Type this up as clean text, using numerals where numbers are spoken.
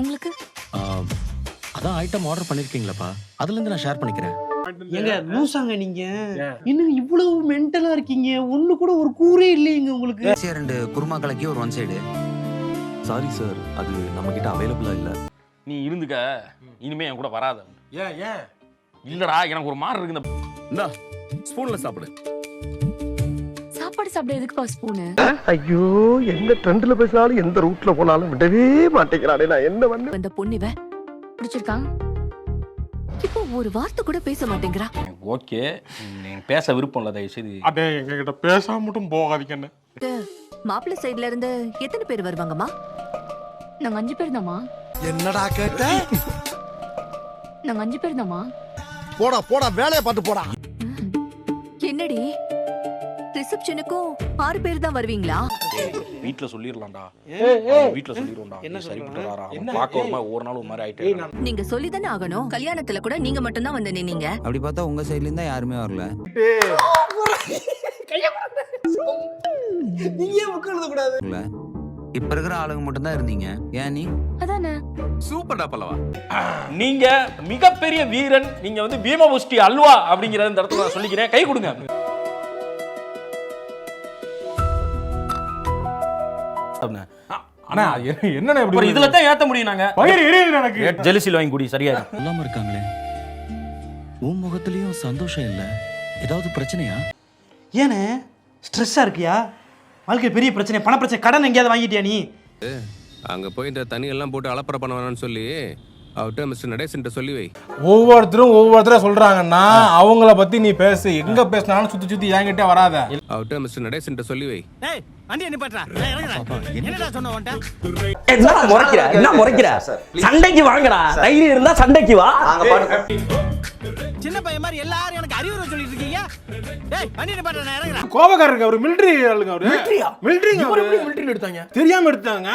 உங்களுக்கு அதான் item order பண்ணிருக்கீங்களப்பா, அதுல இருந்து நான் ஷேர் பண்ணிக்கிறேன். எங்க லூசாங்க நீங்க? இன்னும் இவ்வளவு மென்டலா இருக்கீங்க, ஒண்ணு கூட ஒரு கூரே இல்லைங்க உங்களுக்கு. 2 குருமா கலக்கி ஒரு 1 சைடு. சாரி சார், அது நம்ம கிட்ட அவைலபிளா இல்ல. நீ இருந்துக்க, இனிமே என் கூட வராத. ஏன் இல்லடா, எனக்கு ஒரு மாதிரி இருக்கு. இந்தா ஸ்பூன்ல சாப்பிடு. சாப்பாடு சாப்பிட எதுக்குப்பா ஸ்பூனு? ஐயோ, எந்த ட்ரெண்ட்ல பேசினாலும் எந்த ரூட்ல போனாலும் விடவே மாட்டேங்கிறானே, நான் என்ன பண்ண? இந்த பொண்ணுவ பிடிச்சிருக்கான், இப்போ ஒரு வார்த்தை கூட பேச மாட்டேங்கிறா. ஓகே, நீங்க பேச விருப்பம் இல்ல, தயவு செய்து. அடே, எங்க கிட்ட பேசாம மட்டும் போகாதீங்க. மாப்பிள்ளை சைடுல இருந்து எத்தனை பேர் வருவாங்கம்மா? நாங்க 5 பேர் தாம்மா. என்னடா கேட்ட? நாங்க 5 பேர் தாம்மா. போடா வேலையை பார்த்து போடா. என்னடி ரிசப்ஷனுக்கும் 6 பேர் தான் வருவீங்களா? வீட்ல சொல்லிரலாம்டா, வீட்ல சொல்லிரோம்டா. என்ன சரிப்பட்டு வராரா? பாக்க ஒரு நாள் ஒரு மாதிரி ஆயிட்டே. நீங்க சொல்லிதானே ஆகணும். கல்யாணத்துல கூட நீங்க மட்டும் தான் வந்து நின்னீங்க. அப்படி பார்த்தா உங்க சைடுல இருந்தா யாருமே வரல. நீங்க புக் எழுத கூடாது. இப்ப இருக்கிற ஆளுங்க மட்டும் தான் இருந்தீங்க. ஏன் நீ? அதானே. சூப்பர்டா பல்லவா. நீங்க மிகப்பெரிய வீரன், நீங்க வந்து பீமமுஷ்டி அல்வா அப்படிங்கறத இந்த இடத்துல நான் சொல்லிக்கிறேன். கை கொடுங்க. அண்ணா, என்னண்ணே இப்படி? இதுல தான் ஏத்த முடியும். நாங்க பயிர் எரியுது எனக்கு. ஜெலிசில் வாங்கி குடி, சரியா? சொல்லாம இருக்காங்களே, உன் முகத்திலயும் சந்தோஷம் இல்ல, ஏதாவது பிரச்சனையா? ஏனே ஸ்ட்ரெஸ்ஸா இருக்கியா? வாழ்க்கை பெரிய பிரச்சனை, பண பிரச்சனை, கடன் எங்கேயாவது வாங்கிட்டியா நீ? அங்க போய் இந்த தண்ணி எல்லாம் போட்டு அலப்பற பண்ண வேணாம்னு சொல்லி அவர்கிட்ட மிஸ்டர் நடேசன் சொல்லி வை. ஒவ்வொருத்தரும் சொல்றாங்கன்னா அவங்கள பத்தி நீ பேசு. எங்க பேசினாலும் சுத்தி என்கிட்ட வராத. அவர்கிட்ட மிஸ்டர் நடேசன் சொல்லி வை. என்ன முறைக்கிற? சண்டைக்கு வாங்கடா, தைரியம் இருந்தா சண்டைக்கு வா. சின்ன பையன் மாதிரி எல்லாரும் எனக்கு அறிவுரை சொல்லிட்டு இருக்கீங்க. டேய், பண்ணிட்டு பாட்டா, நான் இறங்குறேன். கோபக்காரருக்கு அவரு மிலிட்டரி ஆளுங்க. அவரு மிலிட்டரிங்க. மிலிட்டரி எடுத்தாங்க, தெரியாம எடுத்தாங்க.